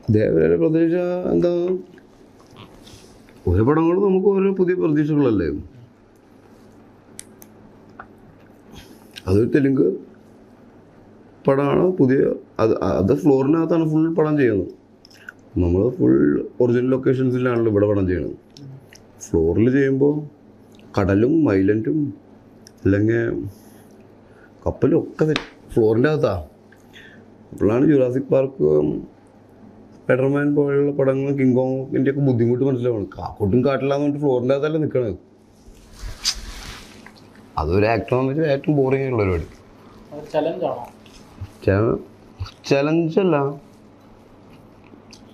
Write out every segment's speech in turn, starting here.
ഇതേവരെ പ്രതീക്ഷ എന്താ, ഓരോ പടങ്ങളും നമുക്ക് ഓരോ പുതിയ പ്രതീക്ഷകളല്ലേ. അതൊരു തെലുങ്ക് പടമാണ്, പുതിയ അത് ഫ്ലോറിനകത്താണ് ഫുൾ പടം ചെയ്യുന്നത്. നമ്മൾ ഫുൾ ഒറിജിനൽ ലൊക്കേഷൻസിലാണല്ലോ ഇവിടെ പടം ചെയ്യണത്. ഫ്ലോറിൽ ചെയ്യുമ്പോൾ കടലും ഐലൻഡും അല്ലെങ്കിൽ കപ്പലും ഒക്കെ ഫ്ലോറിൻ്റെ അകത്താണ്. അപ്പോഴാണ് ജുറാസിക് പാർക്കും സ്പൈഡർമാൻ പോലെയുള്ള പടങ്ങളും കിങ് കോങ്ങിൻ്റെ ഒക്കെ ബുദ്ധിമുട്ട് മനസ്സിലാവുന്നത്. കാക്കോട്ടും കാട്ടില്ലാന്ന് പറഞ്ഞിട്ട് ഫ്ലോറിൻ്റെ അകത്തല്ലേ നിൽക്കണത്. അതൊരു ആക്ടറാണെന്ന് വെച്ചാൽ ഏറ്റവും ബോറിംഗ് ആയിട്ടുള്ള പരിപാടി. ചലഞ്ചല്ല,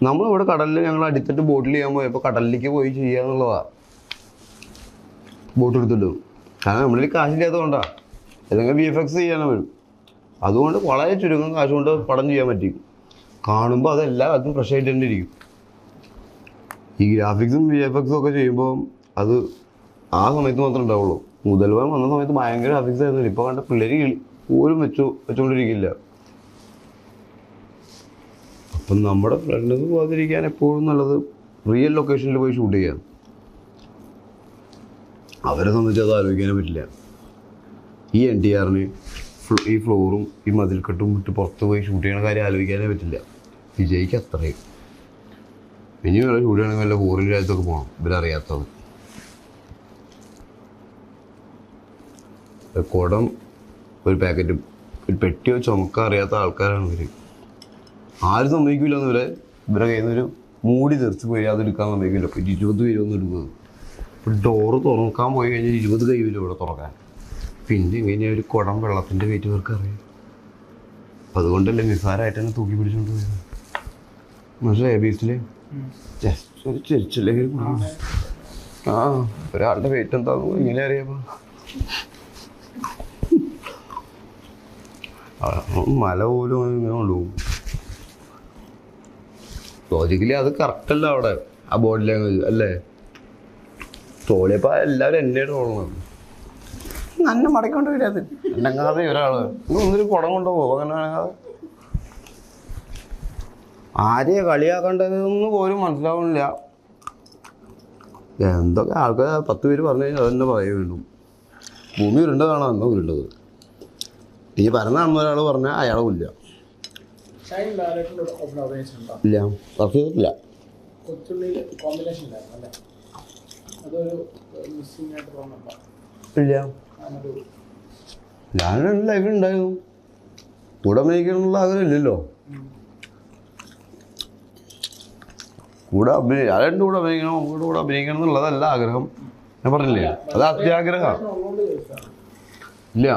നമ്മളിവിടെ കടലിൽ ഞങ്ങൾ അടുത്തിട്ട് ബോട്ടിൽ ചെയ്യാൻ പോയപ്പോൾ കടലിലേക്ക് പോയി ചെയ്യുക എന്നുള്ളതാണ്. ബോട്ട് എടുത്തിട്ട്, കാരണം നമ്മളിൽ കാശില്ലാത്തതുകൊണ്ടാണ്, അല്ലെങ്കിൽ VFX ചെയ്യാനും വരും. അതുകൊണ്ട് വളരെ ചുരുക്കം കാശ് കൊണ്ട് പടം ചെയ്യാൻ പറ്റി. കാണുമ്പോൾ അതെല്ലാ കാലത്തും ഫ്രഷ് ആയിട്ട് തന്നെ ഇരിക്കും. ഈ ഗ്രാഫിക്സും VFXും ഒക്കെ ചെയ്യുമ്പോൾ അത് ആ സമയത്ത് മാത്രമേ ഉണ്ടാവുള്ളൂ. മുതൽവൻ വന്ന സമയത്ത് ഭയങ്കര ഗ്രാഫിക്സ് ആയിരുന്നു. ഇപ്പോൾ കണ്ട പിള്ളേർ പോലും വെച്ചുകൊണ്ടിരിക്കില്ല. അപ്പം നമ്മുടെ ഫ്രണ്ട്സ് പോകാതിരിക്കാൻ എപ്പോഴും നല്ലത് റിയൽ ലൊക്കേഷനിൽ പോയി ഷൂട്ട് ചെയ്യാം. അവരെ സംബന്ധിച്ച് അത് ആലോചിക്കാനേ പറ്റില്ല. ഈ NTRന് ഈ ഫ്ലോറും ഈ മതിൽക്കെട്ടും വിട്ട് പുറത്ത് പോയി ഷൂട്ട് ചെയ്യണ കാര്യം ആലോചിക്കാനേ പറ്റില്ല. വിജയ്ക്ക് അത്രയും. ഇനി വല്ല ഷൂട്ട് ചെയ്യണമെങ്കിൽ വല്ല ഫോറിൻ രാജ്യത്തൊക്കെ പോകണം, ഇവരറിയാത്തത്. കുടം ഒരു പാക്കറ്റ് ഒരു പെട്ടിയോ ചുമക്ക അറിയാത്ത ആൾക്കാരാണ് ഇവർ. ആരും സമ്മതിക്കില്ലെന്ന് ഇവരെ കയ്യിൽ നിന്നൊരു മൂടി തെറിച്ച് പോയി അതെടുക്കാൻ സമ്മതിക്കില്ല. ഇപ്പോൾ 20 പേരൊന്നും എടുക്കുന്നത്. ഇപ്പോൾ ഡോറ് തുറക്കാൻ പോയി കഴിഞ്ഞാൽ 20 കൈ വരും ഇവിടെ തുറക്കാൻ. പിന്നെ ഇങ്ങനെ ഒരു കുടം വെള്ളത്തിൻ്റെ വെയിറ്റ് ഇവർക്ക് അറിയാം. അപ്പം അതുകൊണ്ടല്ലേ നിസ്സാരമായിട്ട് തന്നെ തൂക്കി പിടിച്ചുകൊണ്ട് പോയത്. മനസ്സിലായി ബീച്ചിൽ ജസ്റ്റ് ഒരു ചെരിച്ചില്ലെങ്കിൽ ആ ഒരാളുടെ വെയിറ്റ് എന്താണെന്ന് ഇങ്ങനെ അറിയാമോ. മല പോലും ഇങ്ങനെ കൊണ്ടുപോകും. ലോജിക്കലി അത് കറക്റ്റല്ല അവിടെ ആ ബോഡി ലാംഗ്വേജ് അല്ലേ. തോളിയപ്പോൾ എല്ലാവരും എന്നെയാണ് തോന്നുന്നത്. നല്ല മടക്കൊണ്ട് വരാത് എന്നെങ്ങാതെ ഒരാള് ഒന്നൊരു കുടം കൊണ്ടുപോകും. അങ്ങനെ ആരെയാ കളിയാക്കേണ്ടതെന്ന് പോലും മനസ്സിലാവുന്നില്ല. എന്തൊക്കെ ആൾക്കാർ 10 പേര് പറഞ്ഞു കഴിഞ്ഞാൽ അതെന്നെ പറയാൻ വേണ്ടും. ഭൂമി ഉരുണ്ടതാണോ എന്നോ ഉരുണ്ടത്. ഇനി പറഞ്ഞാണെന്ന് ഒരാൾ പറഞ്ഞാൽ അയാളും ഇല്ല. ഇല്ല, വർക്ക് ചെയ്തിട്ടില്ല. ഇല്ല, ഞാൻ ലൈഫിലുണ്ടായിരുന്നു. കൂടെ അഭിനയിക്കാനുള്ള ആഗ്രഹം ഇല്ലല്ലോ. കൂടെ ആരുടെ കൂടെ അഭിനയിക്കണം, നമ്മുടെ കൂടെ അഭിനയിക്കണം എന്നുള്ളതല്ല ആഗ്രഹം. ഞാൻ പറഞ്ഞില്ലേ, അത് അത്യാഗ്രഹമാണ്. ഇല്ല,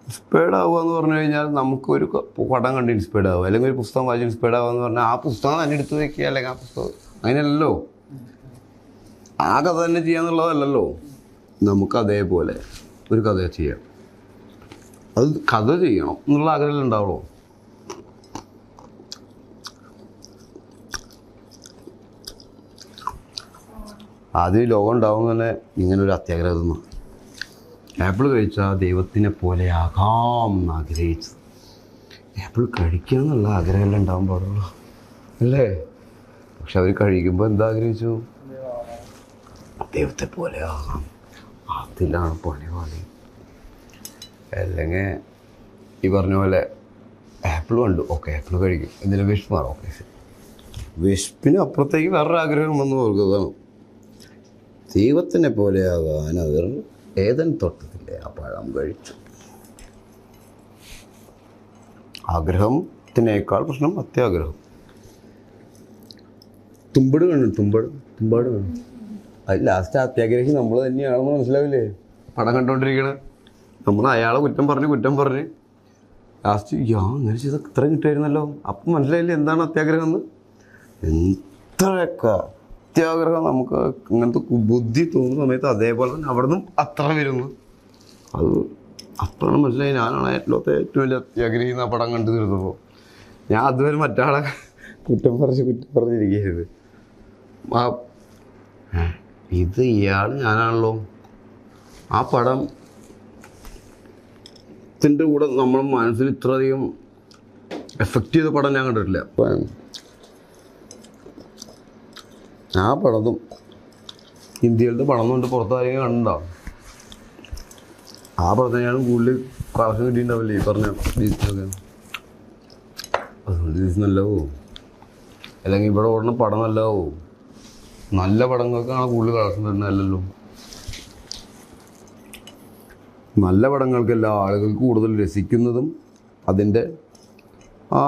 ഇൻസ്പയർഡ് ആവുക എന്ന് പറഞ്ഞു കഴിഞ്ഞാൽ നമുക്കൊരു പടം കണ്ട് ഇൻസ്പയർഡ് ആവുക, അല്ലെങ്കിൽ ഒരു പുസ്തകം വായിച്ച് ഇൻസ്പയർഡ് ആവുക എന്ന് പറഞ്ഞാൽ ആ പുസ്തകം തന്നെ എടുത്ത് വയ്ക്കുക, അല്ലെങ്കിൽ ആ പുസ്തകം അങ്ങനെയല്ലല്ലോ. ആ കഥ തന്നെ ചെയ്യാന്നുള്ളതല്ലല്ലോ. നമുക്ക് അതേപോലെ ഒരു കഥ ചെയ്യാം, അത് കഥ ചെയ്യണം എന്നുള്ള ആഗ്രഹം ഉണ്ടാവുള്ളൂ. ആദ്യം ലോകം ഉണ്ടാവും തന്നെ ഇങ്ങനൊരു അത്യാഗ്രഹം. ആപ്പിൾ കഴിച്ചാൽ ദൈവത്തിനെ പോലെ ആകാം എന്ന് ആഗ്രഹിച്ചത്. ആപ്പിൾ കഴിക്കുക എന്നുള്ള ആഗ്രഹമെല്ലാം ഉണ്ടാവാൻ പാടുള്ളൂ അല്ലേ. പക്ഷെ അവർ കഴിക്കുമ്പോൾ എന്താ ആഗ്രഹിച്ചു? ദൈവത്തെ പോലെ ആകാം. അതിലാണ് പണി. അല്ലെങ്കിൽ ഈ പറഞ്ഞ പോലെ ആപ്പിൾ കണ്ടു, ഓക്കെ ആപ്പിൾ കഴിക്കും, എന്തെങ്കിലും വിശപ്പ് മാറും, ഓക്കെ ശരി. വിശപ്പിന് അപ്പുറത്തേക്ക് വേറൊരു ആഗ്രഹം വന്ന് ഓർക്കുന്നതാണ്. ദൈവത്തിനെ പോലെ ആകാൻ അവർ ഏതൻ തോട്ടത്തിലെ ആ പഴം കഴിച്ചു. ആഗ്രഹത്തിനേക്കാൾ പ്രശ്നം അത്യാഗ്രഹം. തുമ്പട് കാണും, തുമ്പാട് കാണും. അത് ലാസ്റ്റ് അത്യാഗ്രഹി നമ്മൾ തന്നെയാണെന്ന് മനസ്സിലാവില്ലേ പടം കണ്ടുകൊണ്ടിരിക്കണേ. നമ്മൾ അയാളെ കുറ്റം പറഞ്ഞ് ലാസ്റ്റ് അങ്ങനെ ചെയ്ത ഇത്ര കിട്ടുമായിരുന്നല്ലോ. അപ്പം മനസ്സിലായില്ലേ എന്താണ് അത്യാഗ്രഹം എന്ന്. എത്രയൊക്കെ അത്യാഗ്രഹം നമുക്ക് ഇങ്ങനത്തെ ബുദ്ധി തോന്നുന്ന സമയത്ത് അതേപോലെ തന്നെ അവിടെ നിന്നും അത്ര വരുന്നു. അത് അപ്പോഴാണ് മനസ്സിലായി ഞാനാണ് ഏറ്റവും വലിയ അത്യാഗ്രഹി എന്ന പടം കണ്ടു തീർന്നപ്പോൾ. ഞാൻ അതുവരെ മറ്റാളെ കുറ്റം പറഞ്ഞിരിക്കരുത്. ഇത് ഇയാൾ ഞാനാണല്ലോ. ആ പടത്തിൻ്റെ കൂടെ നമ്മുടെ മനസ്സിൽ ഇത്രയധികം എഫക്റ്റ് ചെയ്ത പടം ഞാൻ കണ്ടിട്ടില്ല. ആ പടത്തും ഇന്ത്യയിലത്തെ പടം കൊണ്ട് പുറത്താരെങ്കിലും കണ്ടോ? ആ പടത്തിനാണ് കൂടുതൽ കളക്ഷൻ കിട്ടിയിട്ടുണ്ടാവില്ലേ ഈ പറഞ്ഞ ബീച്ചിലൊക്കെ. അതുകൊണ്ട് ബീച്ച് നല്ലതാവോ? അല്ലെങ്കിൽ ഇവിടെ ഓടുന്ന പടം നല്ലതാവോ? നല്ല പടങ്ങൾക്കാണ് കൂടുതൽ കളക്ഷൻ തരുന്നതല്ലല്ലോ. നല്ല പടങ്ങൾക്കല്ല ആളുകൾക്ക് കൂടുതൽ രസിക്കുന്നതും അതിൻ്റെ ആ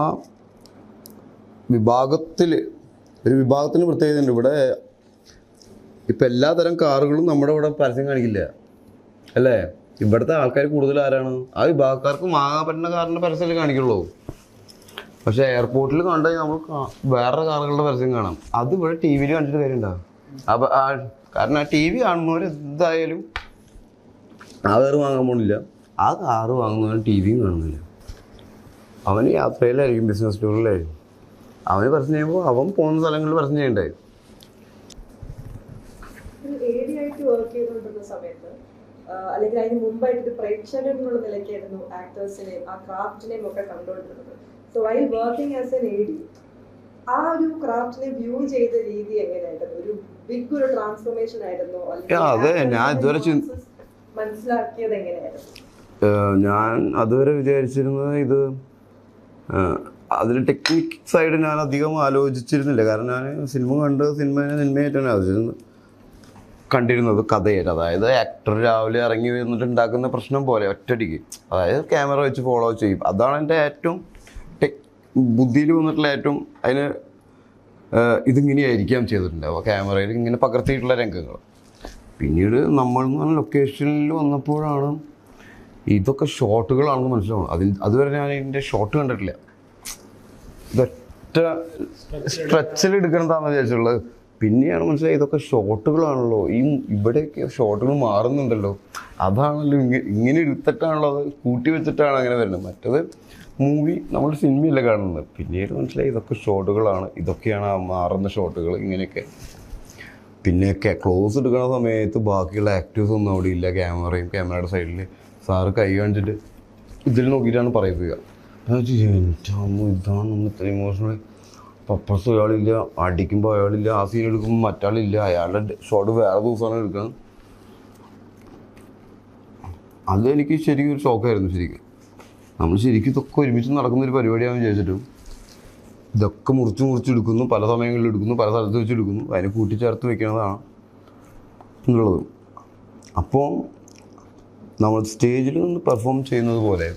ഒരു വിഭാഗത്തിന് പ്രത്യേകതയുണ്ട്. ഇവിടെ ഇപ്പം എല്ലാതരം കാറുകളും നമ്മുടെ ഇവിടെ പരസ്യം കാണിക്കില്ല അല്ലേ? ഇവിടുത്തെ ആൾക്കാർ കൂടുതൽ ആരാണ്? ആ വിഭാഗക്കാർക്ക് വാങ്ങാൻ പറ്റുന്ന കാറിൻ്റെ പരസ്യമല്ലേ കാണിക്കുള്ളൂ. പക്ഷേ എയർപോർട്ടിൽ കണ്ടു കഴിഞ്ഞാൽ നമ്മൾ വേറെ കാറുകളുടെ പരസ്യം കാണാം. അത് ഇവിടെ ടി വിയിൽ കണ്ടിട്ട് കാര്യമുണ്ടാവും. അപ്പം കാരണം ആ ടി വി കാണുന്നവർ എന്തായാലും ആ കാറ് വാങ്ങാൻ പോണില്ല, ആ കാറ് വാങ്ങുന്നവൻ ടി വിയും കാണുന്നില്ല. അവന് യാത്രയിലായിരിക്കും, ബിസിനസ് ടൂറിലായിരിക്കും. അവന് പരസ്യം ചെയ്യുമ്പോൾ അവൻ പോകുന്ന സ്ഥലങ്ങളിൽ പരസ്യം ചെയ്യണ്ടായി. അല്ലെങ്കിൽ അതിന് മുമ്പായിട്ട് പ്രേക്ഷകൻ എന്നുള്ള നിലയ്ക്കായിരുന്നു ആക്ടേഴ്സിനെയും ആ ക്രാഫ്റ്റിനെയും ഒക്കെ കണ്ടുകൊണ്ടിരുന്നത്. So while working as an AD, ആ ഒരു ക്രാഫ്റ്റിനെ വ്യൂ ചെയ്ത രീതി എങ്ങനെയായിരുന്നു? ഒരു ബിഗ് ഒരു ട്രാൻസ്ഫോർമേഷൻ ആയിരുന്നു? മനസ്സിലാക്കിയത് എങ്ങനെയായിരുന്നു? ഞാൻ അതുവരെ വിചാരിച്ചിരുന്നത് ഇത് അതിൽ ടെക്നിക് സൈഡ് ഞാൻ അധികം ആലോചിച്ചിരുന്നില്ല. കാരണം ഞാൻ സിനിമയായിട്ടാണ് കണ്ടിരുന്നത് കഥയായിട്ട്. അതായത് ആക്ടർ രാവിലെ ഇറങ്ങി വന്നിട്ട് ഉണ്ടാക്കുന്ന പ്രശ്നം പോലെ ഒറ്റയടിക്ക്, അതായത് ക്യാമറ വെച്ച് ഫോളോ ചെയ്യും. അതാണ് എൻ്റെ ഏറ്റവും ബുദ്ധിയിൽ വന്നിട്ടുള്ള ഏറ്റവും അതിന് ഇതിങ്ങനെയായിരിക്കാം ചെയ്തിട്ടുണ്ടാവുക, ക്യാമറയിൽ ഇങ്ങനെ പകർത്തിയിട്ടുള്ള രംഗങ്ങൾ. പിന്നീട് നമ്മൾ ലൊക്കേഷനിൽ വന്നപ്പോഴാണ് ഇതൊക്കെ ഷോട്ടുകളാണെന്ന് മനസ്സിലാവുന്നത്. അതുവരെ ഞാൻ ഇതിൻ്റെ ഷോട്ട് കണ്ടിട്ടില്ല. ഇതൊറ്റ സ്ട്രെച്ചിൽ എടുക്കണതാണെന്ന് വിചാരിച്ചുള്ളത്. പിന്നെയാണ് മനസ്സിലായി ഇതൊക്കെ ഷോട്ടുകളാണല്ലോ, ഇവിടെയൊക്കെ ഷോട്ടുകൾ മാറുന്നുണ്ടല്ലോ. അതാണല്ലോ ഇങ്ങനെ എടുത്തിട്ടാണല്ലോ, അത് കൂട്ടി വെച്ചിട്ടാണ് അങ്ങനെ വരുന്നത്. മറ്റത് മൂവി നമ്മൾ സിനിമയല്ല കാണുന്നത്. പിന്നീട് മനസ്സിലായി ഇതൊക്കെ ഷോട്ടുകളാണ്, ഇതൊക്കെയാണ് ആ മാറുന്ന ഷോട്ടുകൾ ഇങ്ങനെയൊക്കെ. പിന്നെ ക്ലോസ് എടുക്കുന്ന സമയത്ത് ബാക്കിയുള്ള ആക്ടേഴ്സ് ഒന്നും അവിടെ ഇല്ല. ക്യാമറയുടെ സൈഡിൽ സാറ് കൈ കാണിച്ചിട്ട് ഇതിൽ നോക്കിയിട്ടാണ് പറയിപ്പിക്കുക. ഇതാണ് നമ്മൾ ഇത്ര ഇമോഷണൽ. പപ്പസ് അയാളില്ല, അടിക്കുമ്പോൾ അയാളില്ല, ആ സീൻ എടുക്കുമ്പോൾ മറ്റാളില്ല, അയാളുടെ ഷോട്ട് വേറെ ദിവസമാണ് എടുക്കുന്നത്. അതെനിക്ക് ശരിക്കും ഒരു ഷോക്കായിരുന്നു. നമ്മൾ ശരിക്കും ഇതൊക്കെ ഒരുമിച്ച് നടക്കുന്നൊരു പരിപാടിയാണെന്ന് വിചാരിച്ചിട്ടും ഇതൊക്കെ മുറിച്ചെടുക്കുന്നു, പല സമയങ്ങളിൽ എടുക്കുന്നു, പല സ്ഥലത്ത് വെച്ച് എടുക്കുന്നു, അതിനെ കൂട്ടിച്ചേർത്ത് വെക്കുന്നതാണ് എന്നുള്ളത്. അപ്പോൾ നമ്മൾ സ്റ്റേജിൽ നിന്ന് പെർഫോം ചെയ്യുന്നത് പോലെ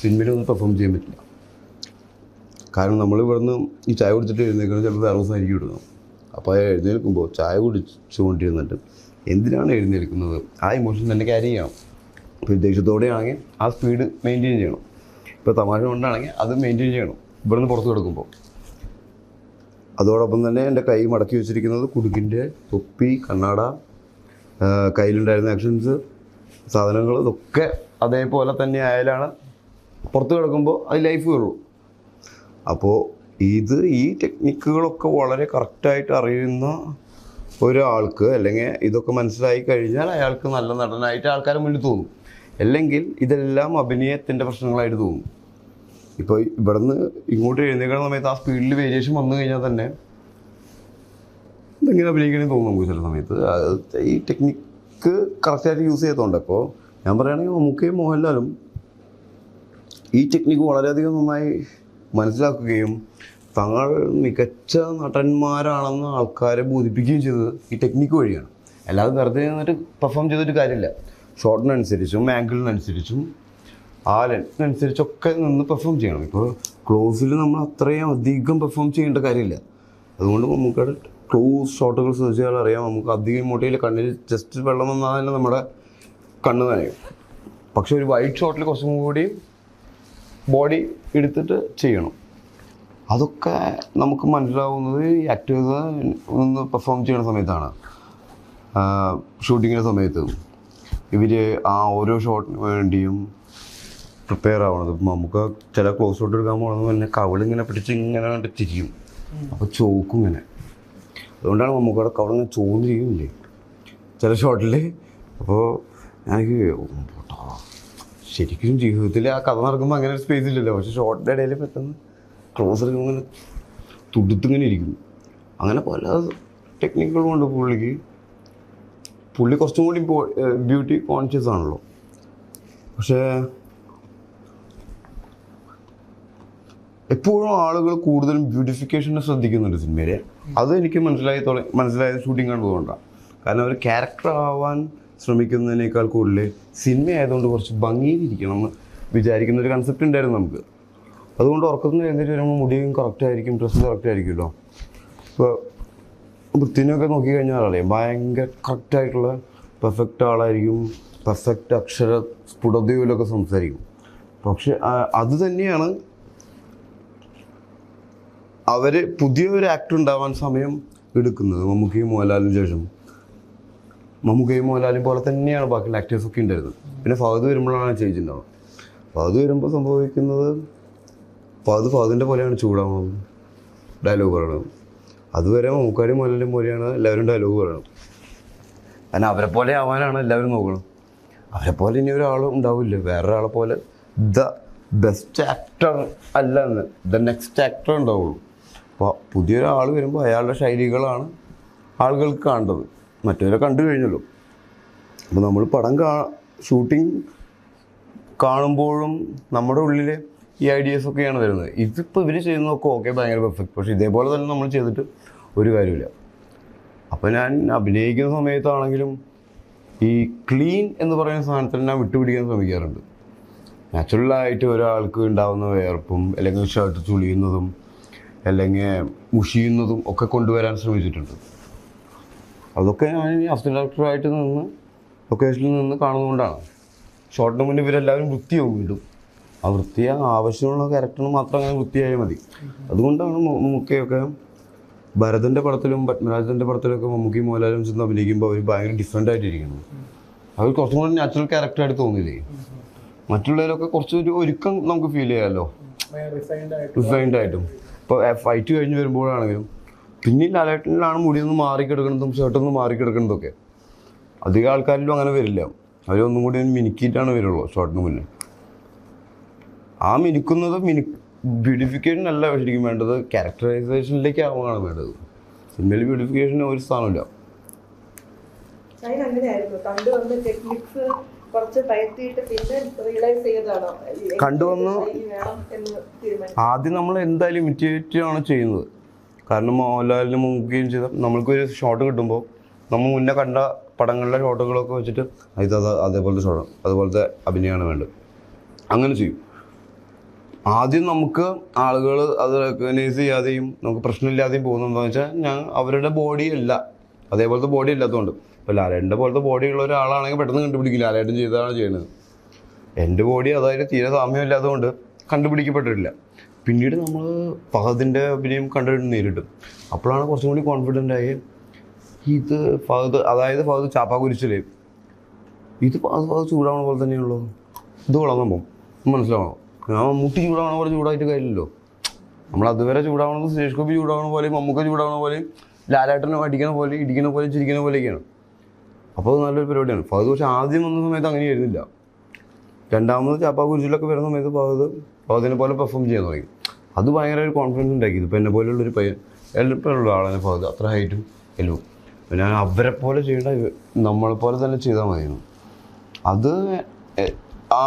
സിനിമയിലൊന്നും പെർഫോം ചെയ്യാൻ പറ്റില്ല. കാരണം നമ്മൾ ഇവിടുന്ന് ഈ ചായ കുടിച്ചിട്ട് എഴുന്നേൽക്കുന്നത് ചിലപ്പോൾ വേറെ ദിവസമായിരിക്കും ഇടുന്നത്. അപ്പോൾ എഴുന്നേൽക്കുമ്പോൾ ചായ കുടിച്ചുകൊണ്ടിരുന്നിട്ട് എന്തിനാണ് എഴുന്നേൽക്കുന്നത്, ആ ഇമോഷൻ തന്നെ ക്യാരി ചെയ്യണം. ഇപ്പോൾ ദേഷ്യത്തോടെയാണെങ്കിൽ ആ സ്പീഡ് മെയിൻറ്റെയിൻ ചെയ്യണം. ഇപ്പോൾ തമാശ കൊണ്ടാണെങ്കിൽ അത് മെയിൻറ്റെയിൻ ചെയ്യണം ഇവിടുന്ന് പുറത്ത് കിടക്കുമ്പോൾ. അതോടൊപ്പം തന്നെ എൻ്റെ കൈ മടക്കി വെച്ചിരിക്കുന്നത് കുടുക്കിൻ്റെ തൊപ്പി, കണ്ണാട, കയ്യിലുണ്ടായിരുന്ന ആക്ഷൻസ്, സാധനങ്ങൾ, ഇതൊക്കെ അതേപോലെ തന്നെ ആയാലാണ് പുറത്ത് കിടക്കുമ്പോൾ അത് ലൈഫ് വരുള്ളൂ. അപ്പോൾ ഈ ടെക്നിക്കുകളൊക്കെ വളരെ കറക്റ്റായിട്ട് അറിയുന്ന ഒരാൾക്ക്, അല്ലെങ്കിൽ ഇതൊക്കെ മനസ്സിലായി കഴിഞ്ഞാൽ അയാൾക്ക് നല്ല നടനായിട്ട് ആൾക്കാരെ മുന്നിൽ തോന്നും. അല്ലെങ്കിൽ ഇതെല്ലാം അഭിനയത്തിൻ്റെ പ്രശ്നങ്ങളായിട്ട് തോന്നും. ഇപ്പോൾ ഇവിടുന്ന് ഇങ്ങോട്ട് എഴുന്നേൽക്കുന്ന സമയത്ത് ആ സ്പീഡിൽ വേരിയേഷൻ വന്നു കഴിഞ്ഞാൽ തന്നെ ഇതെങ്ങനെ അഭിനയിക്കണമെന്ന് തോന്നും നമുക്ക് ചില സമയത്ത്. ഈ ടെക്നിക്ക് കറക്റ്റായിട്ട് യൂസ് ചെയ്തതുകൊണ്ട്. അപ്പോൾ ഞാൻ പറയുകയാണെങ്കിൽ മമ്മൂക്കയും മോഹൻലാലും ഈ ടെക്നിക്ക് വളരെയധികം നന്നായി മനസ്സിലാക്കുകയും തങ്ങൾ മികച്ച നടന്മാരാണെന്ന് ആൾക്കാരെ ബോധിപ്പിക്കുകയും ചെയ്തത് ഈ ടെക്നിക്ക് വഴിയാണ്. അല്ലാതെ വെറുതെ നിന്നിട്ട് പെർഫോം ചെയ്തിട്ട് കാര്യമില്ല. ഷോട്ടിനനുസരിച്ചും ആംഗിളിനനുസരിച്ചും ആ ലെൻസിനനുസരിച്ചൊക്കെ നിന്ന് പെർഫോം ചെയ്യണം. ഇപ്പോൾ ക്ലോസിൽ നമ്മൾ അത്രയും അധികം പെർഫോം ചെയ്യേണ്ട കാര്യമില്ല. അതുകൊണ്ട് നമുക്കത് ക്ലോസ് ഷോട്ടുകൾ ശ്രദ്ധിച്ചാൽ അറിയാം, നമുക്ക് അധികം ഇങ്ങോട്ടേൽ കണ്ണിൽ ജസ്റ്റ് വെള്ളം വന്നാൽ തന്നെ നമ്മുടെ കണ്ണ് നനയും. പക്ഷെ ഒരു വൈഡ് ഷോട്ടിൽ കുറച്ചും കൂടി ബോഡി എടുത്തിട്ട് ചെയ്യണം. അതൊക്കെ നമുക്ക് മനസ്സിലാവുന്നത് ഈ ആക്ടേഴ്സ് ഒന്ന് പെർഫോം ചെയ്യുന്ന സമയത്താണ്. ഷൂട്ടിങ്ങിൻ്റെ സമയത്ത് ഇവർ ആ ഓരോ ഷോട്ടിന് വേണ്ടിയും പ്രിപ്പയർ ആവണത്. നമുക്ക് ചില ക്ലോസ് ഷോട്ട് എടുക്കാൻ പോകുന്നത് തന്നെ കവളിങ്ങനെ പിടിച്ച് ഇങ്ങനെ കണ്ട് തിരിയും, അപ്പോൾ ചോക്കും ഇങ്ങനെ. അതുകൊണ്ടാണ് നമുക്കവിടെ കവളിങ്ങനെ ചോന്നിരിക്കുന്നില്ലേ ചില ഷോട്ടിൽ. അപ്പോൾ എനിക്ക് ശരിക്കും ജീവിതത്തിൽ ആ കഥ നടക്കുമ്പോൾ അങ്ങനെ ഒരു സ്പേസ് ഇല്ലല്ലോ. പക്ഷെ ഷോർട്ടിൻ്റെ ഇടയിൽ പെട്ടെന്ന് ക്ലോസ് എടുക്കുമ്പോൾ ഇങ്ങനെ തുടുത്തിങ്ങനെ ഇരിക്കും. അങ്ങനെ പല ടെക്നിക്കുകളും ഉണ്ട് പുള്ളിക്ക്. പുള്ളി കുറച്ചും കൂടി ബ്യൂട്ടി കോൺഷ്യസ് ആണല്ലോ. പക്ഷേ എപ്പോഴും ആളുകൾ കൂടുതലും ബ്യൂട്ടിഫിക്കേഷനെ ശ്രദ്ധിക്കുന്നുണ്ട് സിനിമയിൽ. അത് എനിക്ക് മനസ്സിലായത് ഷൂട്ടിംഗ് കണ്ടതുകൊണ്ടാണ്. കാരണം അവർ ക്യാരക്ടർ ആവാൻ ശ്രമിക്കുന്നതിനേക്കാൾ കൂടുതൽ സിനിമ ആയതുകൊണ്ട് കുറച്ച് ഭംഗിയിലിരിക്കണം എന്ന് വിചാരിക്കുന്ന ഒരു കൺസെപ്റ്റ് ഉണ്ടായിരുന്നു നമുക്ക്. അതുകൊണ്ട് ഉറക്കത്തിന് എഴുന്നേറ്റ് വരുമ്പോൾ മുടിയും കറക്റ്റായിരിക്കും, ഡ്രസ്സും കറക്റ്റായിരിക്കുമല്ലോ. ഇപ്പോൾ വൃത്തിനൊക്കെ നോക്കിക്കഴിഞ്ഞാൽ അറിയാം, ഭയങ്കര കറക്റ്റായിട്ടുള്ള പെർഫെക്റ്റ് ആളായിരിക്കും, പെർഫെക്റ്റ് അക്ഷര സ്ഫുടതയിലൊക്കെ സംസാരിക്കും. പക്ഷെ അത് തന്നെയാണ് അവർ പുതിയൊരു ആക്ടർ ഉണ്ടാവാൻ സമയം എടുക്കുന്നത്. മമ്മൂക്കയും മോഹൻലാലിന് ശേഷം മമ്മൂക്കയും മോഹൻലാലും പോലെ തന്നെയാണ് ബാക്കിയുള്ള ആക്ടേഴ്സൊക്കെ ഉണ്ടായിരുന്നത്. പിന്നെ ഫഹദ് വരുമ്പോഴാണ് ചേഞ്ച് ഉണ്ടാവുക. ഫഹദ് വരുമ്പോൾ സംഭവിക്കുന്നത് ഫഹദിൻ്റെ പോലെയാണ് ചൂടാവുന്നത്, ഡയലോഗ് പറയണത്. അതുവരെ മമ്മൂക്കാരും മോഹൻലാലും പോലെയാണ് എല്ലാവരും ഡയലോഗ് പറയണത്. കാരണം അവരെ പോലെ ആവാനാണ് എല്ലാവരും നോക്കണം. അവരെ പോലെ ഇനി ഒരാളും ഉണ്ടാവില്ല, വേറൊരാളെ പോലെ ദ ബെസ്റ്റ് ആക്ടർ അല്ല എന്ന് ദ നെക്സ്റ്റ് ആക്ടർ ഉണ്ടാവുള്ളൂ. അപ്പോൾ പുതിയൊരാൾ വരുമ്പോൾ അയാളുടെ ശൈലികളാണ് ആളുകൾക്ക് കാണേണ്ടത്. മറ്റവരെ കണ്ടു കഴിഞ്ഞല്ലോ. അപ്പോൾ നമ്മൾ പടം ഷൂട്ടിങ് കാണുമ്പോഴും നമ്മുടെ ഉള്ളിൽ ഈ ഐഡിയാസൊക്കെയാണ് വരുന്നത്. ഇതിപ്പോൾ ഇവർ ചെയ്യുന്നതൊക്കെ ഓക്കെ, ഭയങ്കര പെർഫെക്റ്റ്. പക്ഷേ ഇതേപോലെ തന്നെ നമ്മൾ ചെയ്തിട്ട് ഒരു കാര്യമില്ല. അപ്പോൾ ഞാൻ അഭിനയിക്കുന്ന സമയത്താണെങ്കിലും ഈ ക്ലീൻ എന്ന് പറയുന്ന സാധനത്തിൽ ഞാൻ വിട്ടുപിടിക്കാൻ ശ്രമിക്കാറുണ്ട്. നാച്ചുറലായിട്ട് ഒരാൾക്ക് ഉണ്ടാകുന്ന വേർപ്പും അല്ലെങ്കിൽ ഷർട്ട് ചുളിയുന്നതും അല്ലെങ്കിൽ മുഷിയുന്നതും ഒക്കെ കൊണ്ടുവരാൻ ശ്രമിച്ചിട്ടുണ്ട്. അതൊക്കെ ഞാൻ അസിസ്റ്റന്റ് ഡയറക്ടറായിട്ട് നിന്ന് ലൊക്കേഷനിൽ നിന്ന് കാണുന്നതുകൊണ്ടാണ്. ഷോർട്ടിന് മുന്നേ ഇവരെല്ലാവരും വൃത്തിയാവും വീണ്ടും. ആ ആവശ്യമുള്ള ക്യാരക്ടറിന് മാത്രം അങ്ങനെ വൃത്തിയായാൽ മതി. അതുകൊണ്ടാണ് മമ്മൂക്കയൊക്കെ ഭരതൻ്റെ പടത്തിലും പത്മരാജൻ്റെ പടത്തിലൊക്കെ മമ്മൂക്കയും മോഹൻലാലും ചെന്ന് അഭിനയിക്കുമ്പോൾ അവർ ഭയങ്കര ഡിഫറെൻ്റ് ആയിട്ടിരിക്കുന്നു. അവർ കുറച്ചും കൂടി നാച്ചുറൽ ക്യാരക്ടറായിട്ട് തോന്നില്ലേ. മറ്റുള്ളവരൊക്കെ കുറച്ചൊരു ഒരുക്കം നമുക്ക് ഫീൽ ചെയ്യാമല്ലോ, റിഫൈൻഡ് ആയിട്ടും. ഇപ്പോൾ ഫൈറ്റ് കഴിഞ്ഞ് വരുമ്പോഴാണെങ്കിലും പിന്നെ ലാലേട്ടനിലാണ് മുടിയൊന്നും മാറിക്കിടക്കുന്നതും ഷർട്ടൊന്നും മാറിക്കിടക്കുന്നതൊക്കെ. അധികം ആൾക്കാരിലും അങ്ങനെ വരില്ല. അവരൊന്നും കൂടി മിനുക്കിയിട്ടാണ് വരുള്ളൂ ഷോർട്ടിന് മുന്നേ. ആ മിനുക്കുന്നത് ബ്യൂട്ടിഫിക്കേഷൻ അല്ല ശരിക്കും വേണ്ടത്, ക്യാരക്ടറൈസേഷനിലേക്ക് ആവുകയാണ് വേണ്ടത്. സിനിമയിൽ ബ്യൂട്ടിഫിക്കേഷന് ഒരു സ്ഥാനമില്ല. കണ്ടുവന്ന് ആദ്യം നമ്മൾ എന്തായാലും ഇമിറ്റേറ്റ് ആണ് ചെയ്യുന്നത്. കാരണം മോഹൻലാലിനും മമ്മൂക്കയും ചെയ്ത നമ്മൾക്കൊരു ഷോട്ട് കിട്ടുമ്പോൾ നമ്മൾ മുന്നേ കണ്ട പടങ്ങളിലെ ഷോട്ടുകളൊക്കെ വെച്ചിട്ട് അതേപോലത്തെ ഷോട്ട്, അതുപോലത്തെ അഭിനയമാണ് വേണ്ടത്, അങ്ങനെ ചെയ്യും. ആദ്യം നമുക്ക് ആളുകൾ അത് റെക്കഗ്നൈസ് ചെയ്യാതെയും നമുക്ക് പ്രശ്നമില്ലാതെയും പോകുന്നതെന്ന് വെച്ചാൽ അവരുടെ ബോഡി അല്ല, അതേപോലത്തെ ബോഡി ഇല്ലാത്തതുകൊണ്ട്. ഇപ്പോൾ ലാലേട്ടൻ്റെ പോലത്തെ ബോഡി ഉള്ള ഒരാളാണെങ്കിൽ പെട്ടെന്ന് കണ്ടുപിടിക്കില്ല ലാലേട്ടൻ ചെയ്തതാണ് ചെയ്യുന്നത്. എൻ്റെ ബോഡി അതായത് തീരെ സാമ്യമില്ലാത്തതുകൊണ്ട് കണ്ടുപിടിക്കപ്പെട്ടിട്ടില്ല. പിന്നീട് നമ്മൾ ഫഹദിൻ്റെ അഭിനയം കണ്ടിട്ട് നേരിട്ട് അപ്പോഴാണ് കുറച്ചും കൂടി കോൺഫിഡൻ്റ് ആയി. ഇത് ഫഹദ് ചാപ്പാക്കുരിശില്ലേ, ഇത് ഫഹദ് ചൂടാവണ പോലെ തന്നെയുള്ളൂ, ഇത് വളർന്നുമ്പോൾ മനസ്സിലാവണം. മമ്മൂട്ടി ചൂടാവണ പോലെ ചൂടായിട്ട് കാര്യമില്ലല്ലോ. നമ്മൾ അതുവരെ ചൂടാവണത് സുരേഷ് ഗോപി ചൂടാവണ പോലെയും മമ്മൂക്ക ചൂടാവണ പോലെയും ലാലേട്ടനെ അടിക്കണ പോലെ ഇടിക്കണ പോലെ ചിരിക്കണ പോലെയൊക്കെയാണ്. അപ്പോൾ അത് നല്ലൊരു പരിപാടിയാണ്. ഫഹദ് പക്ഷേ ആദ്യം വന്ന സമയത്ത് അങ്ങനെ ആയിരുന്നില്ല. രണ്ടാമത് ചാപ്പാക്കുരിശിലൊക്കെ വരുന്ന സമയത്ത് ഫഹദിനെ പോലെ പെർഫോം ചെയ്യാൻ തുടങ്ങി. അത് ഭയങ്കര ഒരു കോൺഫിഡൻസ് ഉണ്ടാക്കിയത്. ഇപ്പോൾ എന്നെ പോലെയുള്ളൊരു പയ്യൻ എളുപ്പമുള്ള ആളാണ് ഫഹദ്, അത്ര ഹൈറ്റും എല്ലാം. ഞാൻ അവരെ പോലെ ചെയ്യേണ്ട നമ്മളെപ്പോലെ തന്നെ ചെയ്താൽ മതിയായിരുന്നു. അത് ആ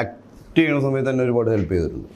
ആക്ട് ചെയ്യണ സമയത്ത് തന്നെ ഒരുപാട് ഹെൽപ്പ് ചെയ്തിട്ടുണ്ട്.